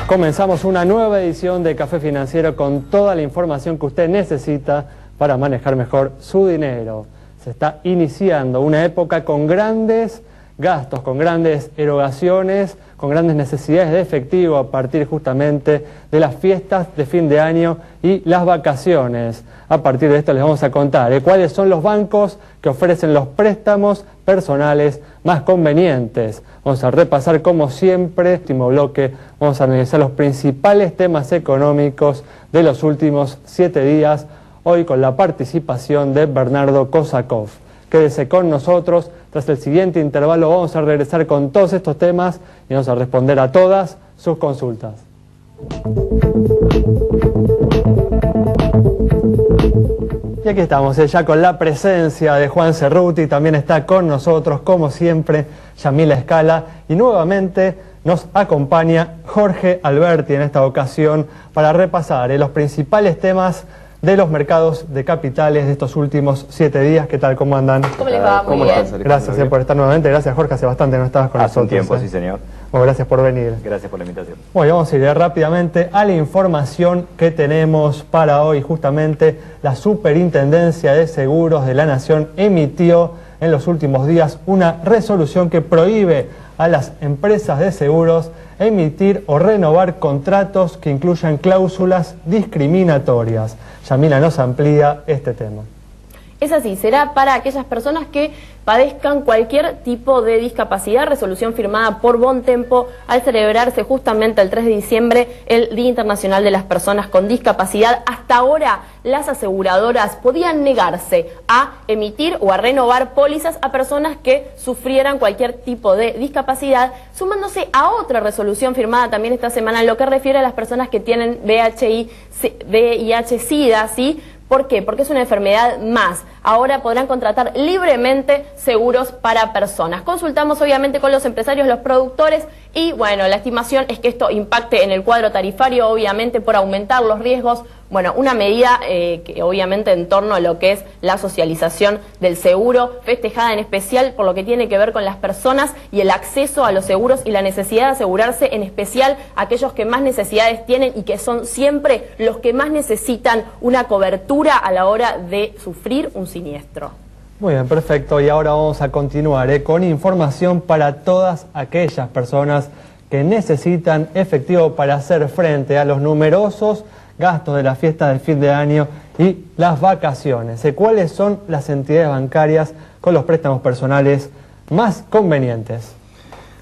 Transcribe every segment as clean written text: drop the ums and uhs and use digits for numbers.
Comenzamos una nueva edición de Café Financiero con toda la información que usted necesita para manejar mejor su dinero. Se está iniciando una época con grandes gastos, con grandes erogaciones, con grandes necesidades de efectivo a partir justamente de las fiestas de fin de año y las vacaciones. A partir de esto les vamos a contar cuáles son los bancos que ofrecen los préstamos personales más convenientes. Vamos a repasar como siempre, último bloque, vamos a analizar los principales temas económicos de los últimos 7 días, hoy con la participación de Bernardo Kosakov. Quédese con nosotros, tras el siguiente intervalo vamos a regresar con todos estos temas y vamos a responder a todas sus consultas. Y aquí estamos ya con la presencia de Juan Cerruti, también está con nosotros como siempre Yamila Escala y nuevamente nos acompaña Jorge Alberti en esta ocasión para repasar los principales temas de los mercados de capitales de estos últimos 7 días. ¿Qué tal? ¿Cómo andan? ¿Cómo les va? Muy bien. Gracias por estar nuevamente. Gracias, Jorge. Hace bastante no estabas con nosotros. Hace un tiempo, sí, señor. Bueno, gracias por venir. Gracias por la invitación. Bueno, vamos a ir rápidamente a la información que tenemos para hoy. Justamente la Superintendencia de Seguros de la Nación emitió en los últimos días una resolución que prohíbe a las empresas de seguros emitir o renovar contratos que incluyan cláusulas discriminatorias. Yamila nos amplía este tema. Es así, será para aquellas personas que padezcan cualquier tipo de discapacidad, resolución firmada por Bontempo al celebrarse justamente el 3 de diciembre el Día Internacional de las Personas con Discapacidad. Hasta ahora las aseguradoras podían negarse a emitir o a renovar pólizas a personas que sufrieran cualquier tipo de discapacidad, sumándose a otra resolución firmada también esta semana en lo que refiere a las personas que tienen VIH-Sida, ¿sí? ¿Por qué? Porque es una enfermedad más. Ahora podrán contratar libremente seguros para personas. Consultamos obviamente con los empresarios, los productores y bueno, la estimación es que esto impacte en el cuadro tarifario, obviamente por aumentar los riesgos. Bueno, una medida que obviamente en torno a lo que es la socialización del seguro, festejada en especial por lo que tiene que ver con las personas y el acceso a los seguros y la necesidad de asegurarse, en especial aquellos que más necesidades tienen y que son siempre los que más necesitan una cobertura a la hora de sufrir un siniestro. Muy bien, perfecto. Y ahora vamos a continuar con información para todas aquellas personas que necesitan efectivo para hacer frente a los numerosos gastos de las fiestas de fin de año y las vacaciones. ¿Cuáles son las entidades bancarias con los préstamos personales más convenientes?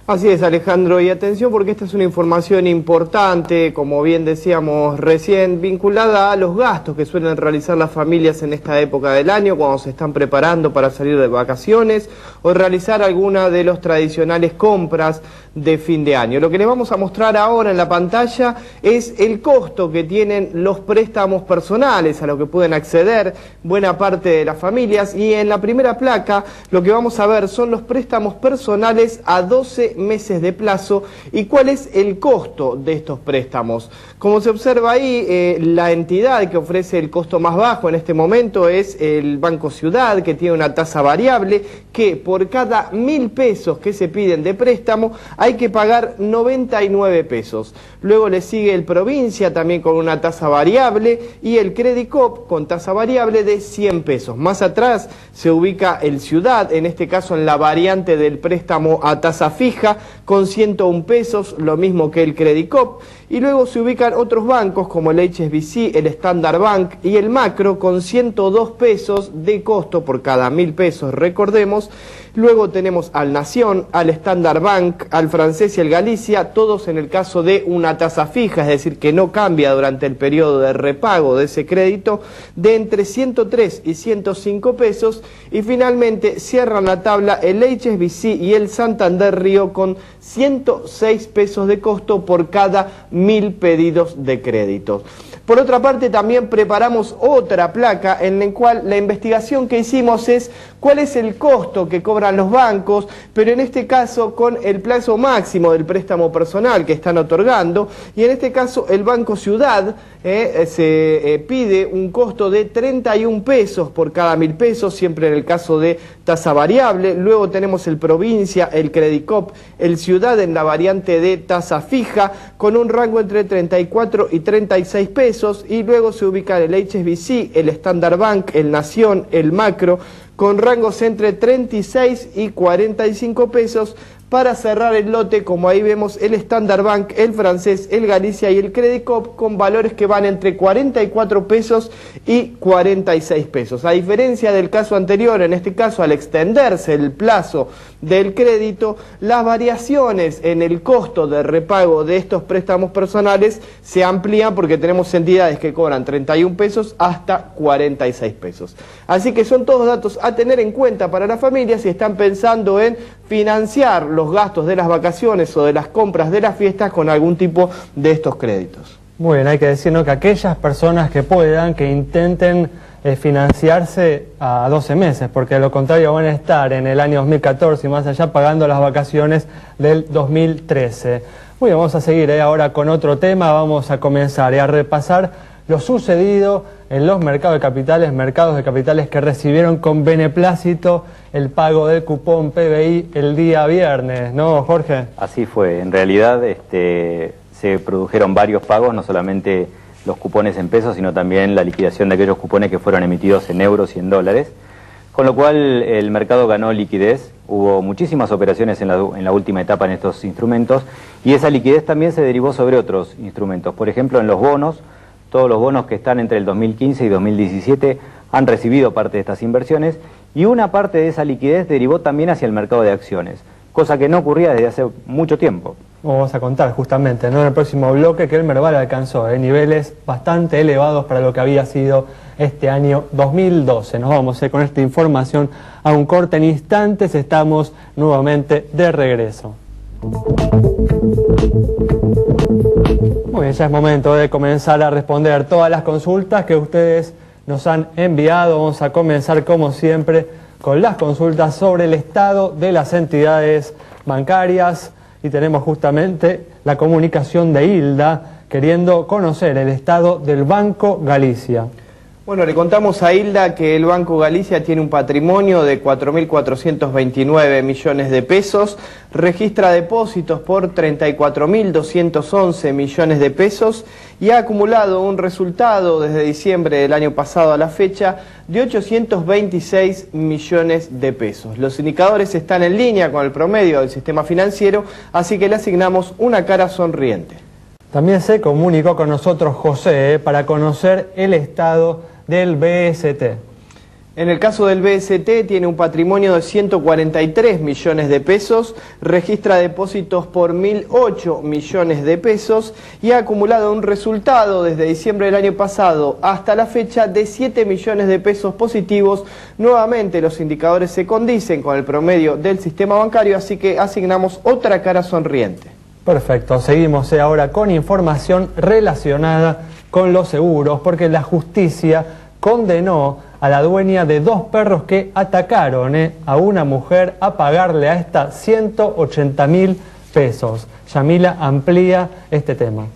Así es, Alejandro, y atención porque esta es una información importante, como bien decíamos recién, vinculada a los gastos que suelen realizar las familias en esta época del año, cuando se están preparando para salir de vacaciones o realizar alguna de los tradicionales compras de fin de año. Lo que les vamos a mostrar ahora en la pantalla es el costo que tienen los préstamos personales a lo que pueden acceder buena parte de las familias, y en la primera placa lo que vamos a ver son los préstamos personales a 12 meses de plazo y cuál es el costo de estos préstamos. Como se observa ahí, la entidad que ofrece el costo más bajo en este momento es el Banco Ciudad, que tiene una tasa variable que por cada 1.000 pesos que se piden de préstamo hay que pagar 99 pesos. Luego le sigue el Provincia también con una tasa variable y el Credicop con tasa variable de 100 pesos. Más atrás se ubica el Ciudad, en este caso en la variante del préstamo a tasa fija con 101 pesos, lo mismo que el Credicop. Y luego se ubican otros bancos como el HSBC, el Standard Bank y el Macro con 102 pesos de costo por cada 1.000 pesos, recordemos. Luego tenemos al Nación, al Standard Bank, al Francés y al Galicia, todos en el caso de una tasa fija, es decir, que no cambia durante el periodo de repago de ese crédito, de entre 103 y 105 pesos. Y finalmente cierran la tabla el HSBC y el Santander Río con 106 pesos de costo por cada 1.000 pedidos de créditos. Por otra parte, también preparamos otra placa en la cual la investigación que hicimos es cuál es el costo que cobran los bancos, pero en este caso con el plazo máximo del préstamo personal que están otorgando, y en este caso el Banco Ciudad se pide un costo de 31 pesos por cada 1.000 pesos, siempre en el caso de tasa variable. Luego tenemos el Provincia, el Credicop, el Ciudad en la variante de tasa fija, con un rango entre 34 y 36 pesos, y luego se ubican el HSBC, el Standard Bank, el Nación, el Macro, con rangos entre 36 y 45 pesos. Para cerrar el lote, como ahí vemos, el Standard Bank, el Francés, el Galicia y el Credicop, con valores que van entre 44 pesos y 46 pesos. A diferencia del caso anterior, en este caso al extenderse el plazo del crédito, las variaciones en el costo de repago de estos préstamos personales se amplían, porque tenemos entidades que cobran 31 pesos hasta 46 pesos. Así que son todos datos a tener en cuenta para las familias si están pensando en financiar los gastos de las vacaciones o de las compras de las fiestas con algún tipo de estos créditos. Muy bien, hay que decirnos que aquellas personas que puedan, que intenten financiarse a 12 meses, porque de lo contrario van a estar en el año 2014 y más allá pagando las vacaciones del 2013. Muy bien, vamos a seguir ahora con otro tema. Vamos a comenzar a repasar lo sucedido en los mercados de capitales que recibieron con beneplácito el pago del cupón PBI el día viernes, ¿no, Jorge? Así fue, en realidad se produjeron varios pagos, no solamente los cupones en pesos, sino también la liquidación de aquellos cupones que fueron emitidos en euros y en dólares, con lo cual el mercado ganó liquidez. Hubo muchísimas operaciones en la última etapa en estos instrumentos, y esa liquidez también se derivó sobre otros instrumentos. Por ejemplo, en los bonos, todos los bonos que están entre el 2015 y 2017 han recibido parte de estas inversiones, y una parte de esa liquidez derivó también hacia el mercado de acciones, cosa que no ocurría desde hace mucho tiempo. Vamos a contar justamente, ¿no?, en el próximo bloque, que el Merval alcanzó niveles bastante elevados para lo que había sido este año 2012. Nos vamos con esta información a un corte. En instantes estamos nuevamente de regreso. Muy bien, ya es momento de comenzar a responder todas las consultas que ustedes nos han enviado. Vamos a comenzar, como siempre, con las consultas sobre el estado de las entidades bancarias, y tenemos justamente la comunicación de Hilda queriendo conocer el estado del Banco Galicia. Bueno, le contamos a Hilda que el Banco Galicia tiene un patrimonio de 4.429 millones de pesos, registra depósitos por 34.211 millones de pesos y ha acumulado un resultado desde diciembre del año pasado a la fecha de 826 millones de pesos. Los indicadores están en línea con el promedio del sistema financiero, así que le asignamos una cara sonriente. También se comunicó con nosotros José para conocer el estado del BST. En el caso del BST tiene un patrimonio de 143 millones de pesos, registra depósitos por 1.008 millones de pesos y ha acumulado un resultado desde diciembre del año pasado hasta la fecha de 7 millones de pesos positivos. Nuevamente los indicadores se condicen con el promedio del sistema bancario, así que asignamos otra cara sonriente. Perfecto, seguimos ahora con información relacionada con los seguros, porque la justicia condenó a la dueña de 2 perros que atacaron a una mujer a pagarle a esta 180.000 pesos. Yamila amplía este tema.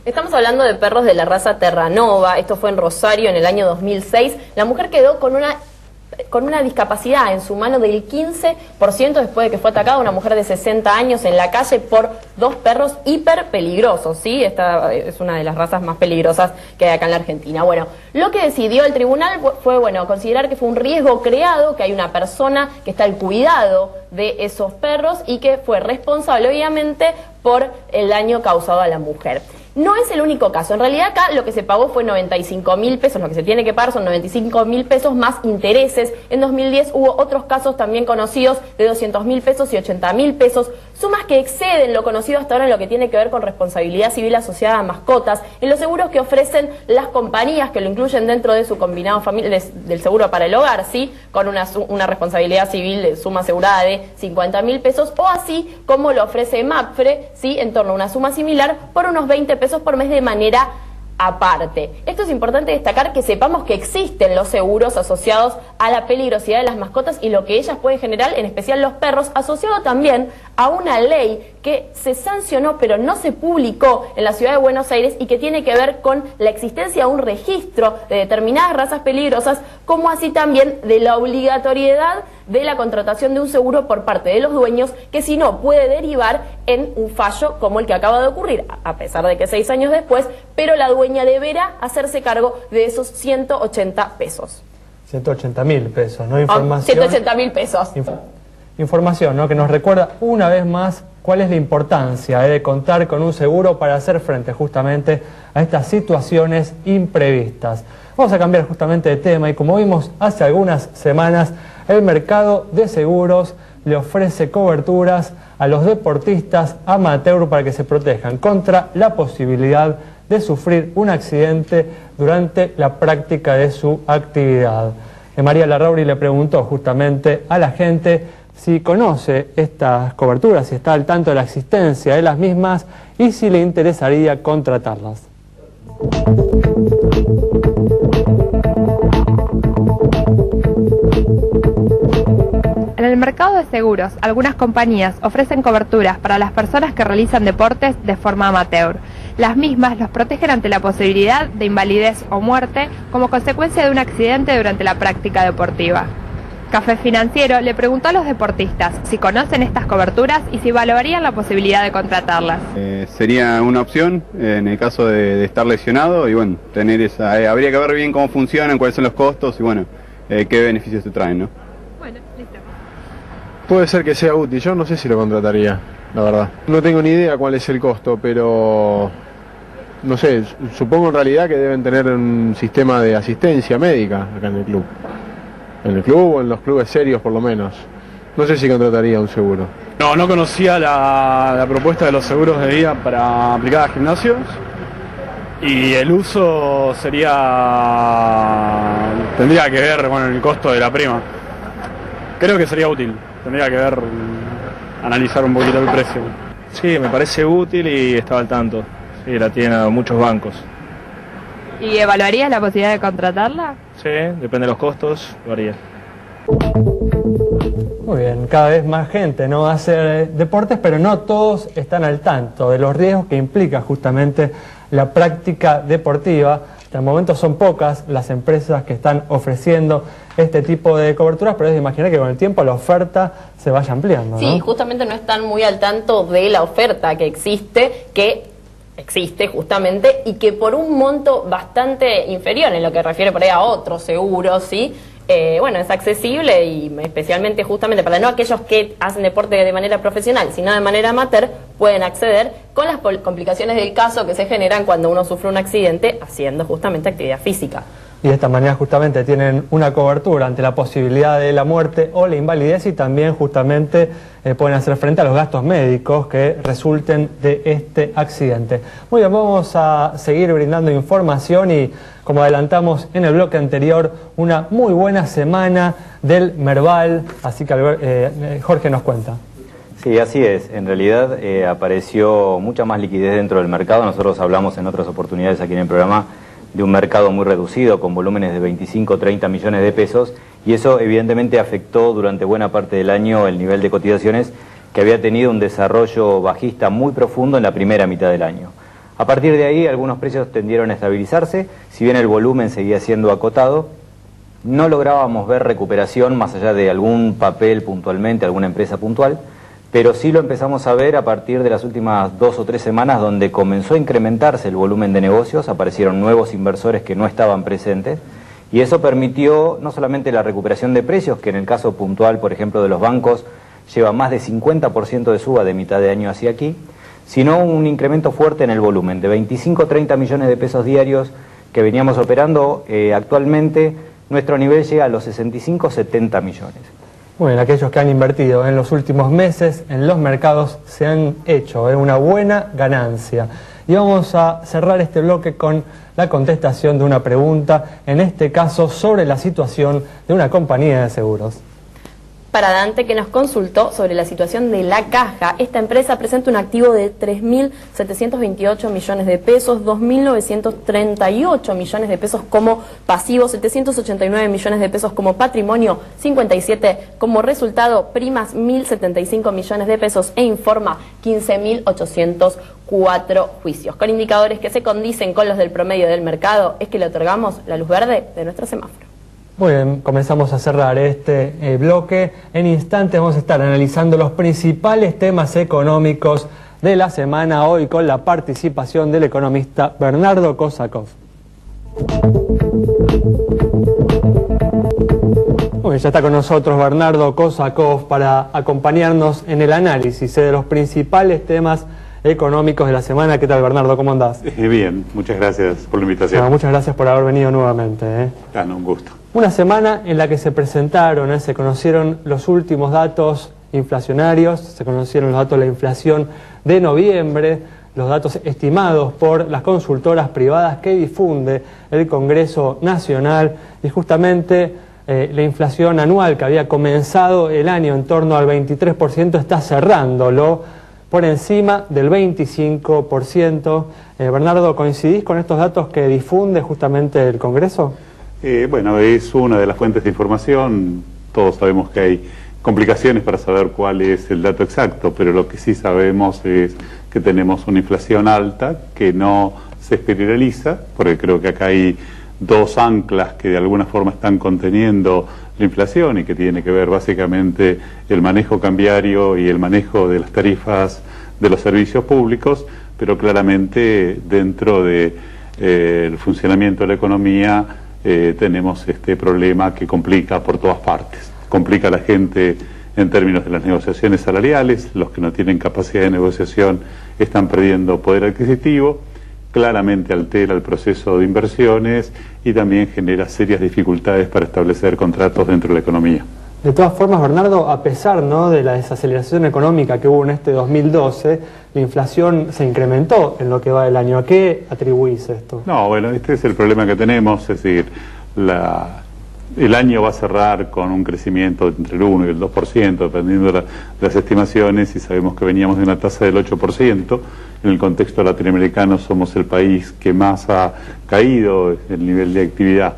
Estamos hablando de perros de la raza Terranova. Esto fue en Rosario en el año 2006. La mujer quedó con una discapacidad en su mano del 15% después de que fue atacada una mujer de 60 años en la calle por 2 perros hiper peligrosos, ¿sí? Esta es una de las razas más peligrosas que hay acá en la Argentina. Bueno, lo que decidió el tribunal fue, considerar que fue un riesgo creado, que hay una persona que está al cuidado de esos perros y que fue responsable, obviamente, por el daño causado a la mujer. No es el único caso. En realidad acá lo que se pagó fue 95.000 pesos, lo que se tiene que pagar son 95.000 pesos más intereses. En 2010 hubo otros casos también conocidos de 200.000 pesos y 80.000 pesos, sumas que exceden lo conocido hasta ahora en lo que tiene que ver con responsabilidad civil asociada a mascotas, en los seguros que ofrecen las compañías que lo incluyen dentro de su combinado del seguro para el hogar, ¿sí? Con una responsabilidad civil de suma asegurada de 50.000 pesos, o así como lo ofrece MAPFRE, ¿sí? En torno a una suma similar por unos 20 pesos por mes de manera aparte. Esto es importante destacar, que sepamos que existen los seguros asociados a la peligrosidad de las mascotas y lo que ellas pueden generar, en especial los perros, asociado también a una ley que se sancionó pero no se publicó en la ciudad de Buenos Aires y que tiene que ver con la existencia de un registro de determinadas razas peligrosas, como así también de la obligatoriedad de la contratación de un seguro por parte de los dueños, que si no puede derivar en un fallo como el que acaba de ocurrir, a pesar de que 6 años después, pero la dueña deberá hacerse cargo de esos 180 pesos. 180.000 pesos, ¿no? Información, 180.000 pesos. Información, ¿no? Que nos recuerda una vez más cuál es la importancia de contar con un seguro para hacer frente justamente a estas situaciones imprevistas. Vamos a cambiar justamente de tema y, como vimos hace algunas semanas, el mercado de seguros le ofrece coberturas a los deportistas amateur para que se protejan contra la posibilidad de sufrir un accidente durante la práctica de su actividad. María Larrauri le preguntó justamente a la gente si conoce estas coberturas, si está al tanto de la existencia de las mismas y si le interesaría contratarlas. En el mercado de seguros, algunas compañías ofrecen coberturas para las personas que realizan deportes de forma amateur. Las mismas los protegen ante la posibilidad de invalidez o muerte como consecuencia de un accidente durante la práctica deportiva. Café Financiero le preguntó a los deportistas si conocen estas coberturas y si valorarían la posibilidad de contratarlas. Sería una opción en el caso de estar lesionado y bueno, tener esa, habría que ver bien cómo funcionan, cuáles son los costos y bueno, qué beneficios te traen, ¿no? Bueno, listo. Puede ser que sea útil, yo no sé si lo contrataría, la verdad. No tengo ni idea cuál es el costo, pero no sé, supongo en realidad que deben tener un sistema de asistencia médica acá en el club. En el club o en los clubes serios por lo menos. No sé si contrataría un seguro. No conocía la propuesta de los seguros de vida para aplicar a gimnasios. Y el uso tendría que ver con el costo de la prima. Creo que sería útil. Tendría que ver, analizar un poquito el precio. Sí, me parece útil y estaba al tanto. Sí, la tienen muchos bancos. ¿Y evaluarías la posibilidad de contratarla? Sí, depende de los costos, lo haría. Muy bien, cada vez más gente no hace deportes, pero no todos están al tanto de los riesgos que implica justamente la práctica deportiva. Hasta el momento son pocas las empresas que están ofreciendo este tipo de coberturas, pero es de imaginar que con el tiempo la oferta se vaya ampliando, ¿no? Sí, justamente no están muy al tanto de la oferta que existe justamente, y que por un monto bastante inferior en lo que refiere por ahí a otros seguros, ¿sí? Bueno, es accesible y especialmente justamente para no aquellos que hacen deporte de manera profesional, sino de manera amateur, pueden acceder con las complicaciones del caso que se generan cuando uno sufre un accidente haciendo justamente actividad física. Y de esta manera justamente tienen una cobertura ante la posibilidad de la muerte o la invalidez, y también justamente pueden hacer frente a los gastos médicos que resulten de este accidente. Muy bien, vamos a seguir brindando información y, como adelantamos en el bloque anterior, una muy buena semana del Merval, así que Jorge nos cuenta. Sí, así es. En realidad apareció mucha más liquidez dentro del mercado. Nosotros hablamos en otras oportunidades aquí en el programa de un mercado muy reducido, con volúmenes de 25 o 30 millones de pesos, y eso evidentemente afectó durante buena parte del año el nivel de cotizaciones, que había tenido un desarrollo bajista muy profundo en la primera mitad del año. A partir de ahí algunos precios tendieron a estabilizarse, si bien el volumen seguía siendo acotado, no lográbamos ver recuperación más allá de algún papel puntualmente, alguna empresa puntual, pero sí lo empezamos a ver a partir de las últimas 2 o 3 semanas, donde comenzó a incrementarse el volumen de negocios, aparecieron nuevos inversores que no estaban presentes, y eso permitió no solamente la recuperación de precios, que en el caso puntual, por ejemplo, de los bancos, lleva más de 50% de suba de mitad de año hacia aquí, sino un incremento fuerte en el volumen, de 25 o 30 millones de pesos diarios que veníamos operando. Actualmente nuestro nivel llega a los 65 o 70 millones. Bueno, aquellos que han invertido en los últimos meses en los mercados se han hecho una buena ganancia. Y vamos a cerrar este bloque con la contestación de una pregunta, en este caso sobre la situación de una compañía de seguros. para Dante, que nos consultó sobre la situación de La Caja. Esta empresa presenta un activo de 3.728 millones de pesos, 2.938 millones de pesos como pasivo, 789 millones de pesos como patrimonio, 57 como resultado, primas 1.075 millones de pesos e informa 15.804 juicios. Con indicadores que se condicen con los del promedio del mercado, es que le otorgamos la luz verde de nuestro semáforo. Muy bien, comenzamos a cerrar este bloque. En instantes vamos a estar analizando los principales temas económicos de la semana, hoy con la participación del economista Bernardo Kosakov. Muy bien, ya está con nosotros Bernardo Kosakov para acompañarnos en el análisis de los principales temas económicos de la semana. ¿Qué tal, Bernardo? ¿Cómo andás? Bien, muchas gracias por la invitación. Muchas gracias por haber venido nuevamente. Un gusto. Una semana en la que se presentaron, se conocieron los últimos datos inflacionarios, se conocieron los datos de la inflación de noviembre, los datos estimados por las consultoras privadas que difunde el Congreso Nacional, y justamente la inflación anual que había comenzado el año en torno al 23% está cerrándolo por encima del 25%. Bernardo, ¿coincidís con estos datos que difunde justamente el Congreso? Bueno, es una de las fuentes de información. Todos sabemos que hay complicaciones para saber cuál es el dato exacto, pero lo que sí sabemos es que tenemos una inflación alta que no se espiraliza, porque creo que acá hay dos anclas que de alguna forma están conteniendo la inflación y que tiene que ver básicamente el manejo cambiario y el manejo de las tarifas de los servicios públicos, pero claramente dentro de el funcionamiento de la economía tenemos este problema que complica por todas partes. Complica a la gente en términos de las negociaciones salariales, los que no tienen capacidad de negociación están perdiendo poder adquisitivo, claramente altera el proceso de inversiones y también genera serias dificultades para establecer contratos dentro de la economía. De todas formas, Bernardo, a pesar de la desaceleración económica que hubo en este 2012, la inflación se incrementó en lo que va del año. ¿A qué atribuís esto? No, bueno, este es el problema que tenemos, es decir, el año va a cerrar con un crecimiento entre el 1 y el 2%, dependiendo de las estimaciones, y sabemos que veníamos de una tasa del 8%. En el contexto latinoamericano somos el país que más ha caído el nivel de actividad.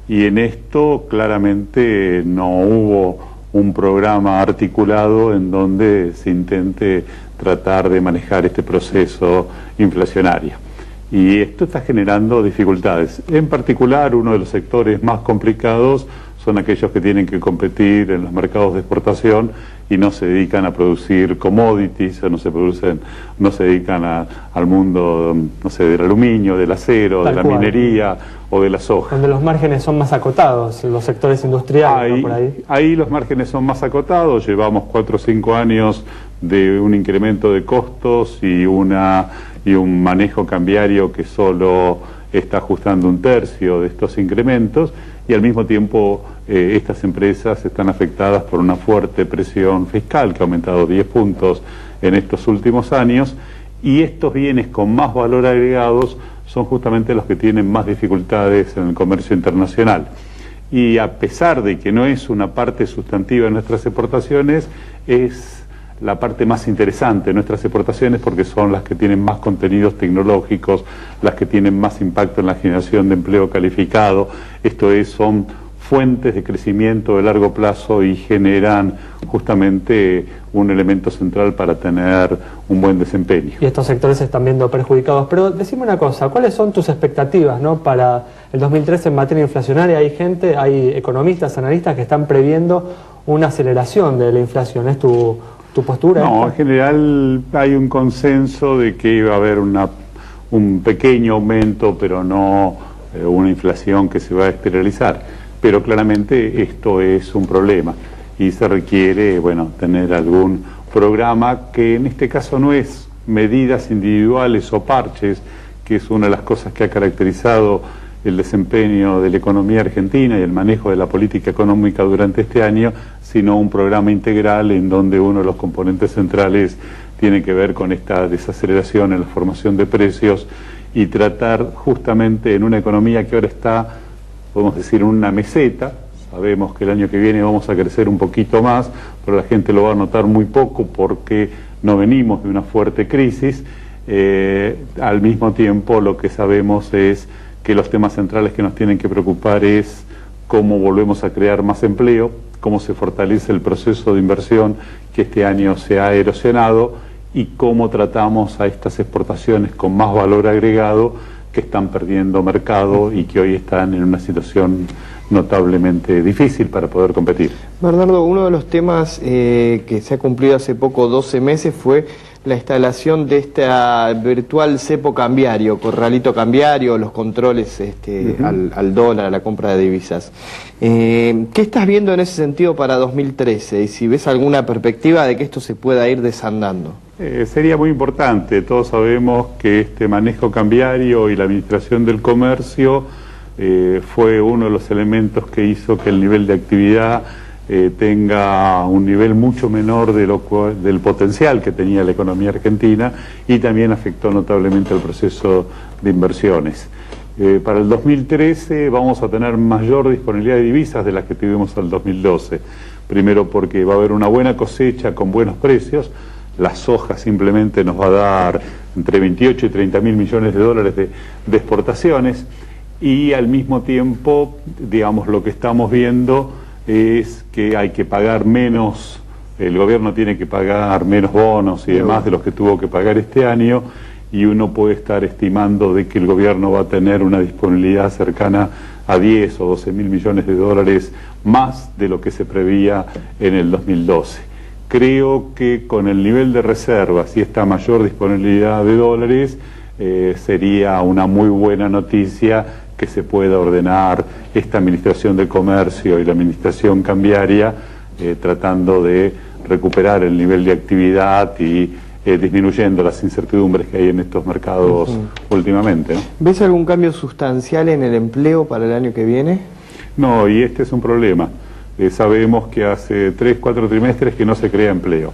Y en esto claramente no hubo un programa articulado en donde se intente tratar de manejar este proceso inflacionario. Y esto está generando dificultades. En particular, uno de los sectores más complicados son aquellos que tienen que competir en los mercados de exportación y no se dedican a producir commodities, o no se dedican al mundo, no sé, del aluminio, del acero, de la minería o de la soja. Donde los márgenes son más acotados, los sectores industriales, ¿no? Por ahí. Ahí los márgenes son más acotados, llevamos 4 o 5 años de un incremento de costos y un manejo cambiario que solo está ajustando un tercio de estos incrementos, y al mismo tiempo estas empresas están afectadas por una fuerte presión fiscal que ha aumentado 10 puntos en estos últimos años, y estos bienes con más valor agregados son justamente los que tienen más dificultades en el comercio internacional. Y a pesar de que no es una parte sustantiva de nuestras exportaciones, es la parte más interesante de nuestras exportaciones porque son las que tienen más contenidos tecnológicos, las que tienen más impacto en la generación de empleo calificado. Esto es, son fuentes de crecimiento de largo plazo y generan justamente un elemento central para tener un buen desempeño. Y estos sectores se están viendo perjudicados. Pero decime una cosa, ¿cuáles son tus expectativas, ¿no?, para el 2013 en materia inflacionaria? Hay economistas, analistas que están previendo una aceleración de la inflación. ¿Es tu postura? No, en general hay un consenso de que iba a haber un pequeño aumento, pero no una inflación que se va a esterilizar. Pero claramente esto es un problema y se requiere, bueno, tener algún programa que en este caso no es medidas individuales o parches, que es una de las cosas que ha caracterizado el desempeño de la economía argentina y el manejo de la política económica durante este año, sino un programa integral en donde uno de los componentes centrales tiene que ver con esta desaceleración en la formación de precios y tratar justamente en una economía que ahora está, podemos decir, en una meseta. sabemos que el año que viene vamos a crecer un poquito más, pero la gente lo va a notar muy poco porque no venimos de una fuerte crisis. Al mismo tiempo, lo que sabemos es que los temas centrales que nos tienen que preocupar es cómo volvemos a crear más empleo, cómo se fortalece el proceso de inversión que este año se ha erosionado y cómo tratamos a estas exportaciones con más valor agregado que están perdiendo mercado y que hoy están en una situación notablemente difícil para poder competir. Bernardo, uno de los temas que se ha cumplido hace poco, 12 meses, fue la instalación de este virtual cepo cambiario, corralito cambiario, los controles al dólar, a la compra de divisas. ¿Qué estás viendo en ese sentido para 2013? Y si ves alguna perspectiva de que esto se pueda ir desandando. Sería muy importante. Todos sabemos que este manejo cambiario y la administración del comercio fue uno de los elementos que hizo que el nivel de actividad tenga un nivel mucho menor del potencial que tenía la economía argentina y también afectó notablemente el proceso de inversiones. Para el 2013 vamos a tener mayor disponibilidad de divisas de las que tuvimos en el 2012. Primero porque va a haber una buena cosecha con buenos precios. La soja simplemente nos va a dar entre 28 y 30 mil millones de dólares de exportaciones y al mismo tiempo, digamos, lo que estamos viendo es que hay que pagar menos, el gobierno tiene que pagar menos bonos y demás de los que tuvo que pagar este año y uno puede estar estimando de que el gobierno va a tener una disponibilidad cercana a 10 o 12 mil millones de dólares más de lo que se preveía en el 2012. Creo que con el nivel de reservas y esta mayor disponibilidad de dólares sería una muy buena noticia que se pueda ordenar esta administración del comercio y la administración cambiaria tratando de recuperar el nivel de actividad y disminuyendo las incertidumbres que hay en estos mercados últimamente, ¿no? ¿Ves algún cambio sustancial en el empleo para el año que viene? No, y este es un problema. Sabemos que hace 3, 4 trimestres que no se crea empleo.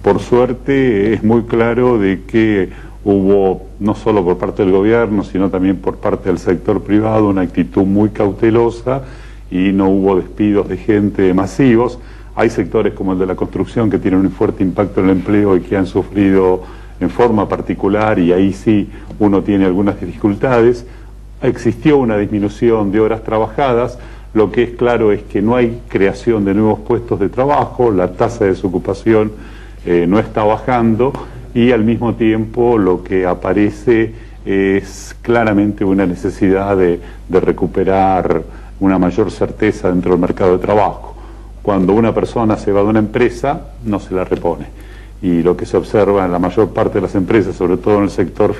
Por suerte es muy claro de que hubo, no solo por parte del gobierno, sino también por parte del sector privado, una actitud muy cautelosa y no hubo despidos de gente masivos. Hay sectores como el de la construcción que tienen un fuerte impacto en el empleo y que han sufrido en forma particular y ahí sí uno tiene algunas dificultades. Existió una disminución de horas trabajadas. Lo que es claro es que no hay creación de nuevos puestos de trabajo, la tasa de desocupación no está bajando y al mismo tiempo lo que aparece es claramente una necesidad de recuperar una mayor certeza dentro del mercado de trabajo. Cuando una persona se va de una empresa, no se la repone. Y lo que se observa en la mayor parte de las empresas, sobre todo en el sector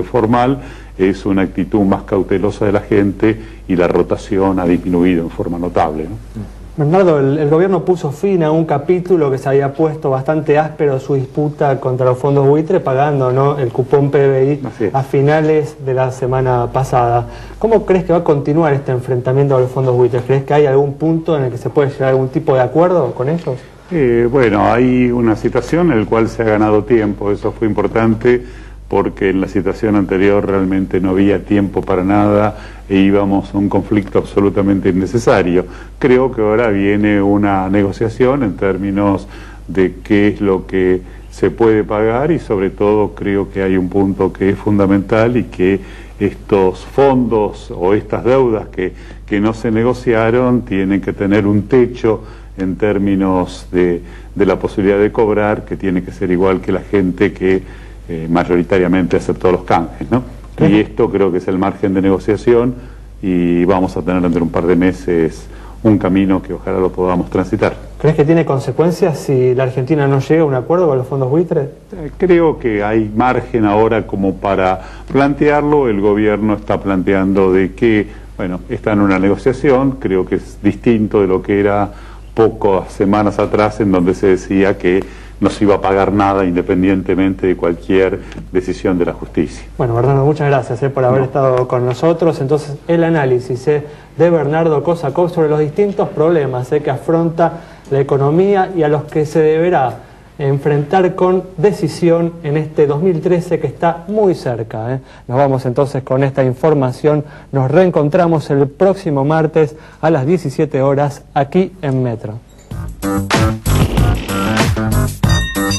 formal, es una actitud más cautelosa de la gente y la rotación ha disminuido en forma notable, ¿no? Bernardo, el gobierno puso fin a un capítulo que se había puesto bastante áspero su disputa contra los fondos buitre, pagando, ¿no?, el cupón PBI a finales de la semana pasada. ¿Cómo crees que va a continuar este enfrentamiento a los fondos buitres? ¿Crees que hay algún punto en el que se puede llegar a algún tipo de acuerdo con ellos? Bueno, hay una situación en la cual se ha ganado tiempo, eso fue importante porque en la situación anterior realmente no había tiempo para nada e íbamos a un conflicto absolutamente innecesario. Creo que ahora viene una negociación en términos de qué es lo que se puede pagar y sobre todo creo que hay un punto que es fundamental y que estos fondos o estas deudas que no se negociaron tienen que tener un techo en términos de la posibilidad de cobrar, que tiene que ser igual que la gente que mayoritariamente aceptó los canjes, ¿no? Y esto creo que es el margen de negociación y vamos a tener dentro de un par de meses un camino que ojalá lo podamos transitar. ¿Crees que tiene consecuencias si la Argentina no llega a un acuerdo con los fondos buitres? Creo que hay margen ahora como para plantearlo. El gobierno está planteando de que, bueno, está en una negociación, creo que es distinto de lo que era pocas semanas atrás en donde se decía que no se iba a pagar nada independientemente de cualquier decisión de la justicia. Bueno, Bernardo, muchas gracias por haber estado con nosotros. Entonces, el análisis de Bernardo Kosakov sobre los distintos problemas que afronta la economía y a los que se deberá enfrentar con decisión en este 2013 que está muy cerca. Nos vamos entonces con esta información. Nos reencontramos el próximo martes a las 17 horas aquí en Metro.